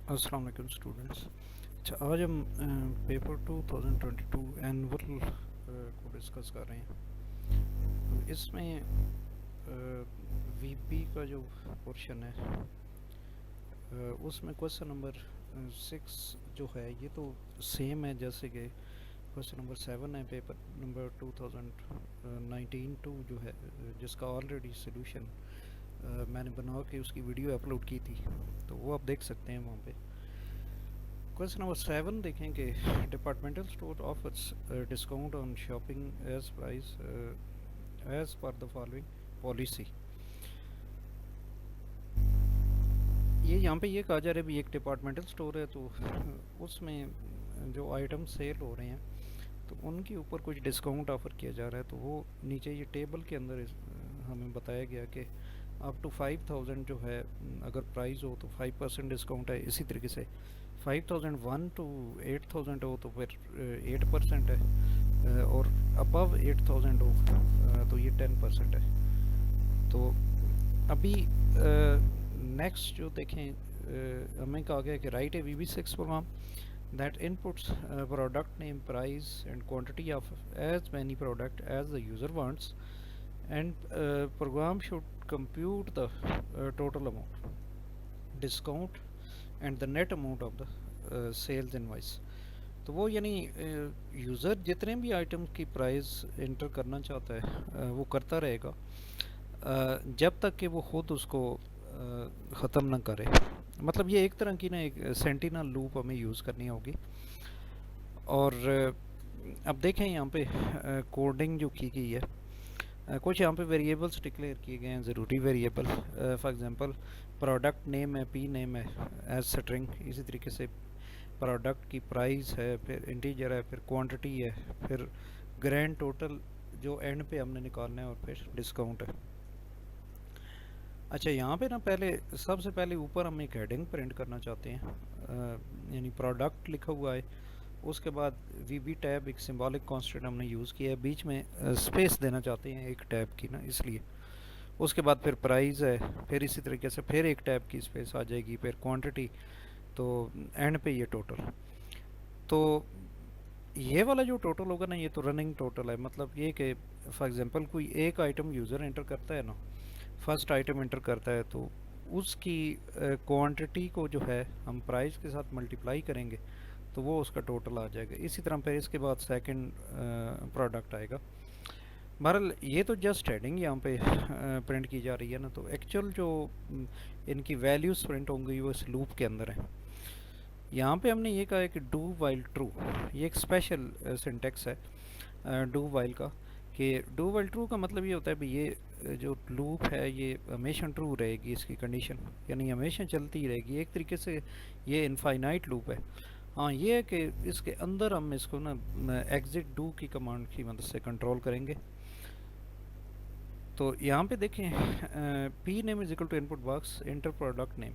अस्सलाम वालेकुम स्टूडेंट्स। अच्छा, आज हम पेपर 2022 एनुअल को डिस्कस कर रहे हैं। तो इसमें वीपी का जो पोर्शन है उसमें क्वेश्चन नंबर 6 जो है ये तो सेम है जैसे कि क्वेश्चन नंबर 7 है पेपर नंबर 2019 टू जो है जिसका ऑलरेडी सोल्यूशन मैंने बना के उसकी वीडियो अपलोड की थी, तो वो आप देख सकते हैं वहाँ पे। क्वेश्चन नंबर 7 देखेंगे। Departmental store offers discount on shopping as price as per the following policy. ये यहाँ पे ये कहा जा रहा है भी एक डिपार्टमेंटल स्टोर है, तो उसमें जो आइटम सेल हो रहे हैं तो उनके ऊपर कुछ डिस्काउंट ऑफ़र किया जा रहा है। तो वो नीचे ये टेबल के अंदर हमें बताया गया कि अप टू 5000 जो है अगर प्राइस हो तो 5% डिस्काउंट है। इसी तरीके से 5001 टू 8000 हो तो फिर 8% है, और अबव 8000 हो तो ये 10% है। तो अभी नेक्स्ट जो देखें, हमें कहा गया कि write a VB6 program that inputs product name, price and quantity of as many product as the user wants, and program should compute the total amount, discount and the net amount of the sales invoice। तो वो यानी user जितने भी item की price inter करना चाहता है वो करता रहेगा जब तक कि वो खुद उसको ख़त्म ना करे। मतलब ये एक तरह की ना एक सेंटिनल लूप हमें यूज़ करनी होगी। और अब देखें यहाँ पे कोडिंग जो की गई है, कुछ यहाँ पे वेरिएबल्स डिक्लेयर किए गए हैं, ज़रूरी variable. For example product name है, पी नेम है एज स्ट्रिंग। इसी तरीके से प्रोडक्ट की प्राइस है, फिर इंटीजर है, फिर क्वांटिटी है, फिर ग्रैंड टोटल जो एंड पे हमने निकालना है, और फिर डिस्काउंट है। अच्छा, यहाँ पे ना पहले सबसे पहले ऊपर हम एक हेडिंग प्रिंट करना चाहते हैं, यानी प्रोडक्ट लिखा हुआ है। उसके बाद वीबी टैब एक सिंबॉलिक कांस्टेंट हमने यूज़ किया है, बीच में स्पेस देना चाहते हैं एक टैब की ना, इसलिए। उसके बाद फिर प्राइस है, फिर इसी तरीके से फिर एक टैब की स्पेस आ जाएगी, फिर क्वांटिटी, तो एंड पे ये टोटल। तो ये वाला जो टोटल होगा ना, ये तो रनिंग टोटल है। मतलब ये कि फॉर एग्जांपल कोई एक आइटम यूज़र एंटर करता है ना, फर्स्ट आइटम एंटर करता है, तो उसकी क्वांटिटी को जो है हम प्राइस के साथ मल्टीप्लाई करेंगे तो वो उसका टोटल आ जाएगा। इसी तरह फिर इसके बाद सेकंड प्रोडक्ट आएगा। बहरहाल ये तो जस्ट हेडिंग यहाँ पे प्रिंट की जा रही है ना, तो एक्चुअल जो इनकी वैल्यूज़ प्रिंट होंगी वो इस लूप के अंदर है। यहाँ पे हमने ये कहा है कि डू वाइल ट्रू, ये एक स्पेशल सिंटेक्स है डू वाइल का। कि डू वाइल ट्रू का मतलब ये होता है भी ये जो लूप है ये हमेशा ट्रू रहेगी, इसकी कंडीशन यानी हमेशा चलती रहेगी। एक तरीके से ये इनफाइनाइट लूप है। हाँ, ये है कि इसके अंदर हम इसको ना एग्जिट डू की कमांड की मदद से कंट्रोल करेंगे। तो यहाँ पे देखें, p name is equal to input box enter product name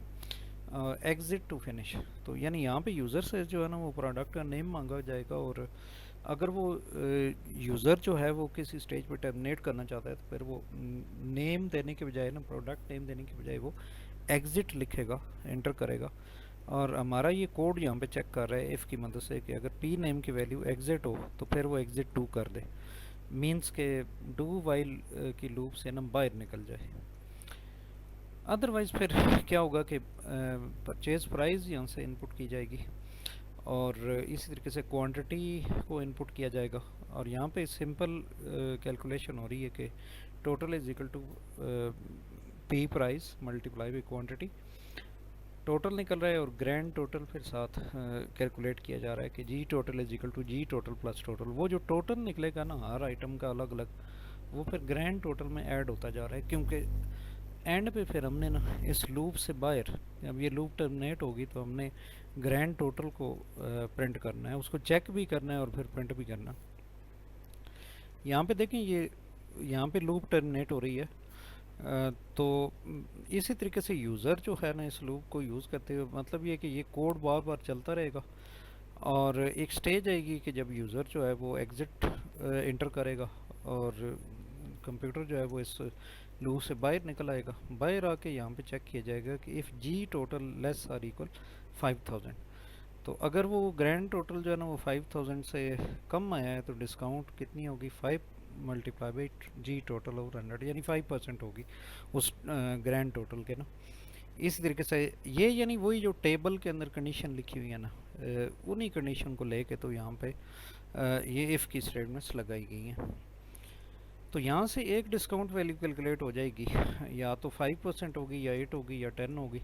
exit to finish. तो यानी यहाँ पे यूज़र से जो है ना वो प्रोडक्ट का नेम मांगा जाएगा, और अगर वो यूज़र जो है वो किसी स्टेज पर टर्मिनेट करना चाहता है तो फिर वो नेम देने के बजाय ना, प्रोडक्ट नेम देने के बजाय वो एग्जिट लिखेगा, एंटर करेगा। और हमारा ये कोड यहाँ पे चेक कर रहा है इफ़ की मदद से कि अगर पी नेम की वैल्यू एग्जिट हो तो फिर वो एग्जिट डू कर दे, मीन्स के डू वाइल की लूप से ना बाहर निकल जाए। अदरवाइज़ फिर क्या होगा कि परचेज़ प्राइस यहाँ से इनपुट की जाएगी, और इसी तरीके से क्वांटिटी को इनपुट किया जाएगा। और यहाँ पे सिंपल कैलकुलेशन हो रही है कि total is equal to p price multiply by quantity, total निकल रहा है, और ग्रैंड टोटल फिर साथ कैलकुलेट किया जा रहा है कि G total is equal to G total plus total. वो जो टोटल निकलेगा ना हर आइटम का अलग अलग, वो फिर ग्रैंड टोटल में ऐड होता जा रहा है। क्योंकि एंड पे फिर हमने ना इस लूप से बाहर, अब ये लूप टर्मिनेट होगी तो हमने ग्रैंड टोटल को प्रिंट करना है, उसको चेक भी करना है और फिर प्रिंट भी करना। यहाँ पे देखें, ये यहाँ पे लूप टर्मिनेट हो रही है। तो इसी तरीके से यूज़र जो है ना इस लूप को यूज़ करते हुए, मतलब ये कि ये कोड बार बार चलता रहेगा, और एक स्टेज आएगी कि जब यूज़र जो है वो एग्ज़िट इंटर करेगा, और कंप्यूटर जो है वो इस लूप से बाहर निकल आएगा, बाहर आके यहाँ पे चेक किया जाएगा कि if g total less or equal 5000। तो अगर वो ग्रैंड टोटल जो है ना वो 5000 से कम आया है तो डिस्काउंट कितनी होगी, 5 multiply by g total over 100, यानी 5% होगी उस ग्रैंड टोटल के ना। इसी तरीके से ये यानी वही जो टेबल के अंदर कंडीशन लिखी हुई है ना, उन्हीं कंडीशन को लेके तो यहाँ पे ये इफ़ की स्टेटमेंट्स लगाई गई हैं। तो यहाँ से एक डिस्काउंट वैल्यू कैलकुलेट हो जाएगी, या तो 5% होगी, या 8 होगी, या 10 होगी।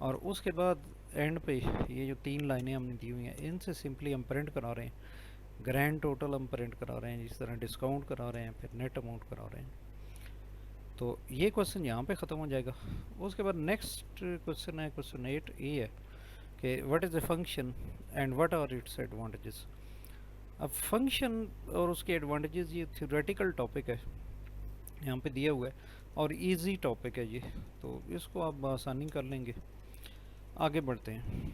और उसके बाद एंड पे ये जो 3 लाइनें हमने दी हुई हैं इनसे सिंपली हम प्रिंट करा रहे हैं, ग्रैंड टोटल हम प्रिंट करा रहे हैं, जिस तरह डिस्काउंट करा रहे हैं, फिर नेट अमाउंट करा रहे हैं। तो ये क्वेश्चन यहाँ पे ख़त्म हो जाएगा। उसके बाद नेक्स्ट क्वेश्चन है, क्वेश्चन 8 ये है कि what is a function and what are its advantages. अब फंक्शन और उसके एडवांटेजेस ये थ्योरेटिकल टॉपिक है, यहाँ पे दिया हुआ है और इजी टॉपिक है ये, तो इसको आप आसानी कर लेंगे। आगे बढ़ते हैं।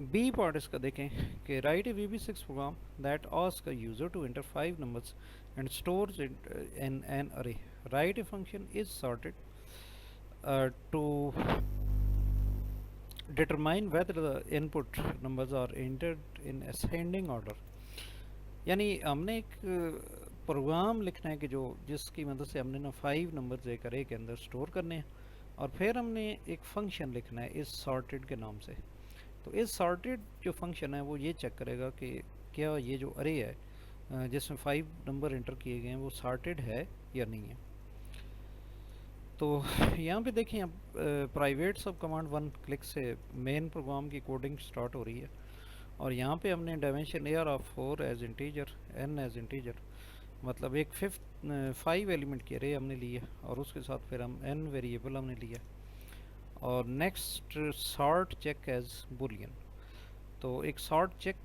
बी पार्ट इसका देखें कि write a VB6 program that ask a user to enter 5 numbers and stores in an array. Write a function is sorted to determine whether the input numbers are entered in ascending order। यानी हमने एक programme लिखना है कि जो जिसकी मदद से हमने ना 5 नंबर्स एक अरे के अंदर स्टोर करने हैं, और फिर हमने एक फंक्शन लिखना है इस सॉर्टेड के नाम से। तो इस सॉर्टेड जो फंक्शन है वो ये चेक करेगा कि क्या ये जो अरे है जिसमें 5 नंबर एंटर किए गए हैं वो सॉर्टेड है या नहीं है। तो यहाँ पे देखें अब प्राइवेट सब कमांड 1 क्लिक से मेन प्रोग्राम की कोडिंग स्टार्ट हो रही है, और यहाँ पे हमने dimension AR of 4 as integer, n as integer, मतलब एक 5 एलिमेंट की अरे हमने ली है, और उसके साथ फिर हम n वेरिएबल हमने लिया, और next sort check as boolean. तो एक सॉर्ट चेक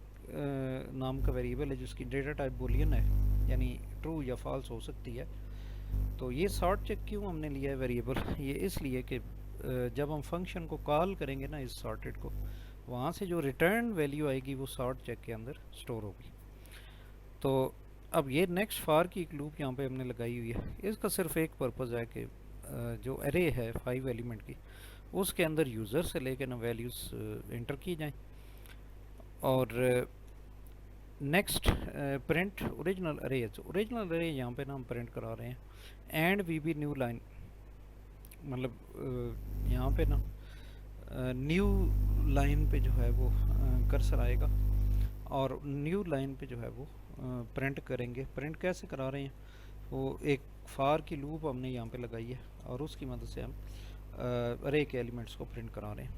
नाम का वेरिएबल है जिसकी डेटा टाइप बुलियन है, यानी ट्रू या फॉल्स हो सकती है। तो ये सॉर्ट चेक क्यों हमने लिया है वेरिएबल, ये इसलिए कि जब हम फंक्शन को कॉल करेंगे ना इस सॉर्टेड को, वहाँ से जो रिटर्न वैल्यू आएगी वो सॉर्ट चेक के अंदर स्टोर होगी। तो अब ये नेक्स्ट फार की एक लूप यहाँ पे हमने लगाई हुई है, इसका सिर्फ एक पर्पज़ है कि जो अरे है 5 एलिमेंट की उसके अंदर यूज़र से लेकर ना वैल्यूज़ इंटर की जाएँ, और नेक्स्ट प्रिंट ओरिजिनल अरे है। ओरिजिनल अरे यहाँ पे ना हम प्रिंट करा रहे हैं एंड VB न्यू लाइन, मतलब यहाँ पे ना न्यू लाइन पे जो है वो कर्सर आएगा, और न्यू लाइन पे जो है वो प्रिंट करेंगे। प्रिंट कैसे करा रहे हैं, वो एक फार की लूप हमने यहाँ पे लगाई है, और उसकी मदद से हम अरे के एलिमेंट्स को प्रिंट करा रहे हैं।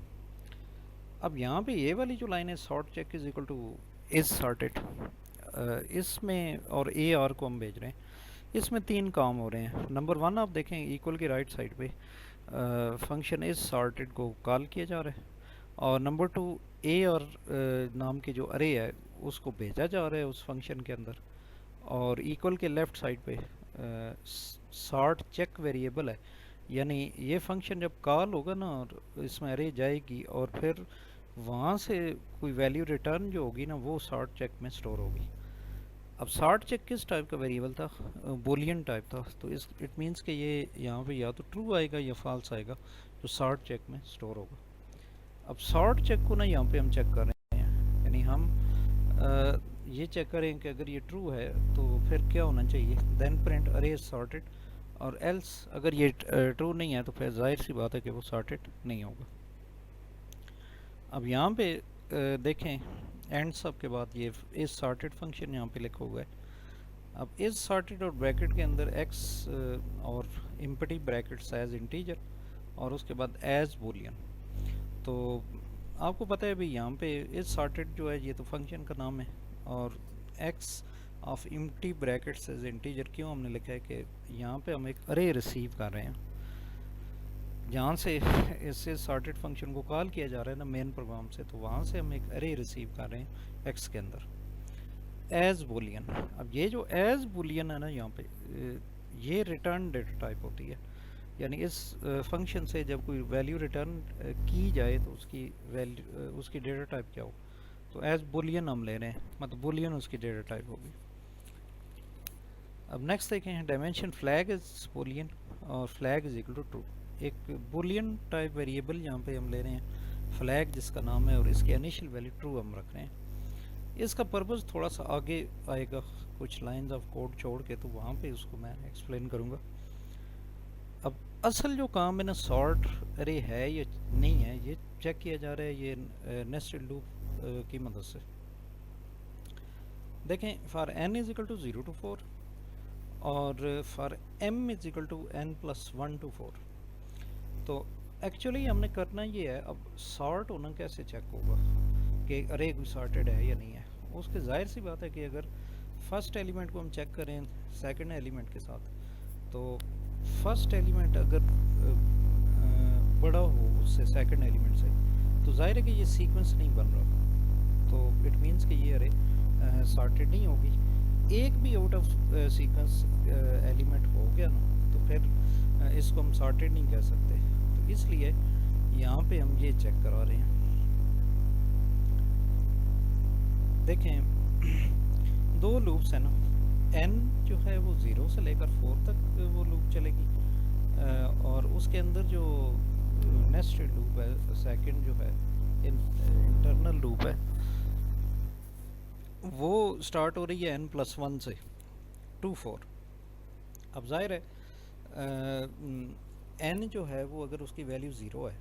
अब यहाँ पे ये वाली जो लाइन है sort check is equal to is sorted, इसमें और AR को हम भेज रहे हैं, इसमें 3 काम हो रहे हैं। नंबर 1 आप देखें इक्वल की राइट साइड पे फंक्शन इज सॉर्टेड को कॉल किया जा रहा है, और नंबर 2 AR नाम की जो अरे है उसको भेजा जा रहा है उस फंक्शन के अंदर, और इक्वल के लेफ़्ट साइड पे सॉर्ट चेक वेरिएबल है, यानी ये फंक्शन जब कॉल होगा ना और इसमें अरे जाएगी और फिर वहाँ से कोई वैल्यू रिटर्न जो होगी ना वो सॉर्ट चेक में स्टोर होगी। अब सॉर्ट चेक किस टाइप का वेरिएबल था, बुलियन टाइप था, तो इस इट मीन्स कि ये यहाँ पे या तो ट्रू आएगा या फॉल्स आएगा जो सॉर्ट चेक में स्टोर होगा। अब सॉर्ट चेक को ना यहाँ पे हम चेक कर रहे हैं, यानी हम ये चेक करें कि अगर ये ट्रू है तो फिर क्या होना चाहिए, देन प्रिंट अरे सॉर्टेड, और एल्स अगर ये ट्रू नहीं है तो फिर जाहिर सी बात है कि वो सॉर्टेड नहीं होगा। अब यहाँ पे देखें एंड सब के बाद ये इस सॉर्टेड फंक्शन यहाँ पे लिखा हुआ है। अब इस सॉर्टेड और ब्रैकेट के अंदर x और एम्प्टी ब्रैकेट्स एज इंटीजर, और उसके बाद एज बुलियन। तो आपको पता है भाई यहाँ पे इस सॉर्टेड जो है ये तो फंक्शन का नाम है, और x of empty brackets as integer क्यों हमने लिखा है कि यहाँ पे हम एक अरे रिसीव कर रहे हैं, जहाँ से इससे सॉर्टेड फंक्शन को कॉल किया जा रहा है ना मेन प्रोग्राम से, तो वहाँ से हम एक अरे रिसीव कर रहे हैं x के अंदर एज बुलियन। अब ये जो एज बुलियन है ना यहाँ पे ये रिटर्न डेटा टाइप होती है, यानी इस फंक्शन से जब कोई वैल्यू रिटर्न की जाए तो उसकी वैल्यू उसकी डेटा टाइप क्या हो, तो एज बुलियन हम ले रहे हैं, मतलब बुलियन उसकी डेटा टाइप होगी। अब नेक्स्ट देखें, डायमेंशन फ्लैग इज बुलियन और flag is equal to true. एक बुलियन टाइप वेरिएबल यहाँ पे हम ले रहे हैं फ्लैग जिसका नाम है, और इसकी इनिशियल वैल्यू ट्रू हम रख रहे हैं। इसका पर्पज़ थोड़ा सा आगे आएगा, कुछ लाइंस ऑफ कोड छोड़ के, तो वहाँ पे उसको मैं एक्सप्लेन करूँगा। अब असल जो काम है ना, सॉर्ट अरे है या नहीं है, ये चेक किया जा रहा है ये नेस्टेड लूप की मदद से। देखें, for n is equal to 0 to 4 और for m is equal to n + 1 to 4। तो एक्चुअली हमने करना ये है, अब सॉर्ट होना कैसे चेक होगा कि अरे कोई सॉर्टेड है या नहीं है। उसके जाहिर सी बात है कि अगर फर्स्ट एलिमेंट को हम चेक करें सेकंड एलिमेंट के साथ, तो फर्स्ट एलिमेंट अगर बड़ा हो उससे सेकंड एलिमेंट से, तो जाहिर है कि ये सीक्वेंस नहीं बन रहा, तो इट मीन्स कि ये अरे सॉर्टेड नहीं होगी। एक भी आउट ऑफ सीक्वेंस एलिमेंट हो गया ना, तो फिर इसको हम सॉर्टेड नहीं कह सकते। तो इसलिए यहाँ पे हम ये चेक करा रहे हैं। देखें, दो लूप्स हैं ना, n जो है वो 0 से लेकर 4 तक वो लूप चलेगी, और उसके अंदर जो नेस्टेड लूप है, सेकंड जो है इंटरनल लूप है, वो स्टार्ट हो रही है n+1 से to 4। अब जाहिर है n जो है वो अगर उसकी वैल्यू 0 है,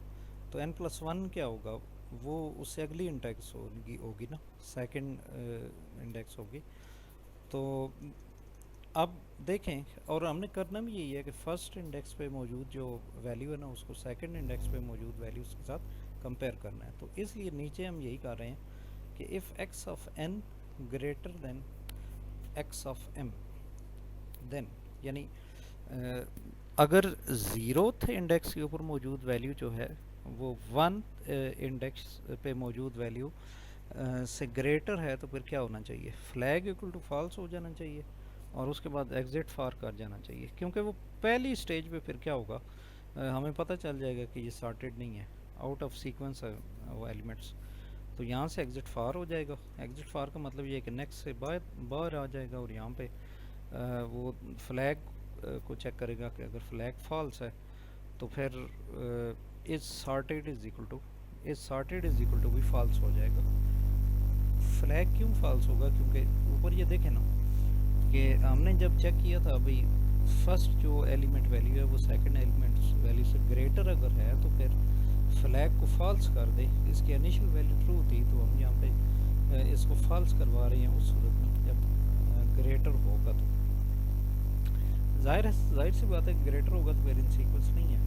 तो n+1 क्या होगा, वो उससे अगली इंडेक्स होगी ना, सेकंड इंडेक्स होगी। तो अब देखें, और हमने करना भी यही है कि फर्स्ट इंडेक्स पे मौजूद जो वैल्यू है ना, उसको सेकंड इंडेक्स पे मौजूद वैल्यूज़ के साथ कंपेयर करना है। तो इसलिए नीचे हम यही कर रहे हैं कि if x of n greater than x of m, then यानी अगर 0th इंडेक्स के ऊपर मौजूद वैल्यू जो है वो 1 इंडेक्स पे मौजूद वैल्यू से ग्रेटर है, तो फिर क्या होना चाहिए, फ्लैग इक्वल टू फॉल्स हो जाना चाहिए, और उसके बाद एग्जिट फार कर जाना चाहिए। क्योंकि वो पहली स्टेज पे फिर क्या होगा, हमें पता चल जाएगा कि ये सॉर्टेड नहीं है, आउट ऑफ सीक्वेंस है वो एलिमेंट्स। तो यहाँ से एग्जिट फार हो जाएगा। एग्जिट फार का मतलब ये है कि नेक्स्ट से बाहर आ जाएगा, और यहाँ पे वो फ्लैग को चेक करेगा कि अगर फ्लैग फॉल्स है, तो फिर is sorted is equal to भी फॉल्स हो जाएगा। फ्लैग क्यों फॉल्स होगा, क्योंकि ऊपर ये देखें ना कि हमने जब चेक किया था अभी, फर्स्ट जो एलिमेंट वैल्यू है वो सेकंड एलिमेंट वैल्यू से ग्रेटर अगर है, तो फिर फ्लैग को फॉल्स कर दे। इसकी इनिशियल वैल्यू ट्रू थी, तो हम यहाँ पे इसको फॉल्स करवा रहे हैं उस सूरत में जब ग्रेटर होगा। तो जाहिर सी बात है, ग्रेटर होगा तो फिर इन सीक्वेंस नहीं है,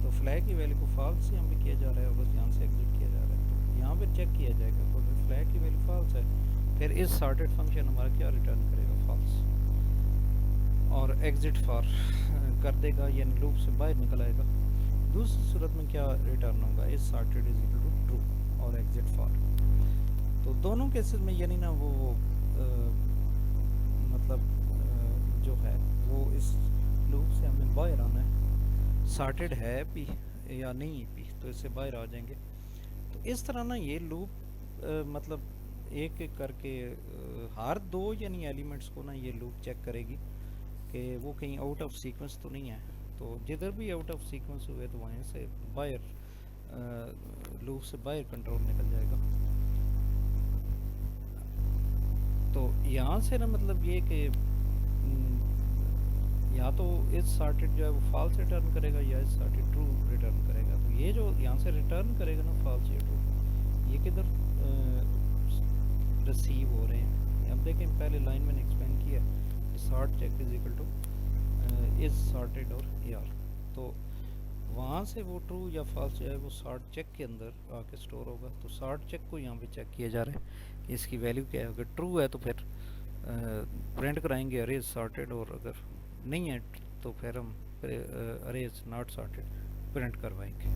तो फ्लैग की वैल्यू को फॉल्स यहाँ पे किया जा रहा है, और बस यहाँ से एग्जिट किया जा रहा है। तो यहाँ पर चेक किया जाएगा, तो अगर फ्लैग की वैल्यू फॉल्स है, फिर इस सॉर्टेड फंक्शन हमारा क्या रिटर्न करेगा, फॉल्स, और एग्जिट फार कर देगा, यानी लूप से बाहर निकल आएगा। दूसरी सूरत में क्या रिटर्न होगा, is sorted is equal to true और एग्जिट फार। तो दोनों केसेस में यानी ना वो मतलब जो है वो इस लूप से हमें बाहर आना है, सॉर्टेड है भी या नहीं भी, तो इससे बाहर आ जाएंगे। तो इस तरह ना ये लूप मतलब एक एक करके हर दो यानी एलिमेंट्स को ना ये लूप चेक करेगी कि वो कहीं आउट ऑफ सीक्वेंस तो नहीं है। तो जिधर भी आउट ऑफ सीक्वेंस हुए तो वहीं से बाहर लूप से बाहर कंट्रोल निकल जाएगा। तो यहाँ से ना मतलब ये कि या तो इस सॉर्टेड जो है वो फॉल्स रिटर्न करेगा, या इस सॉर्टेड ट्रू रिटर्न करेगा। तो ये जो यहाँ से रिटर्न करेगा ना फॉल्स या ट्रू, ये किधर रिसीव हो रहे हैं। अब देखें, पहले लाइन मैंने एक्सप्लेन किया, sort check is equal to is sorted और यार, तो वहाँ से वो ट्रू या फॉल्स जो है वो सॉर्ट चेक के अंदर आके स्टोर होगा। तो सॉर्ट चेक को यहाँ पे चेक किया जा रहा है कि इसकी वैल्यू क्या है। अगर ट्रू है तो फिर प्रिंट कराएंगे अरे इज सॉर्टेड, और अगर नहीं है तो फिर हम अरे इज नॉट सॉर्टेड प्रिंट करवाएंगे।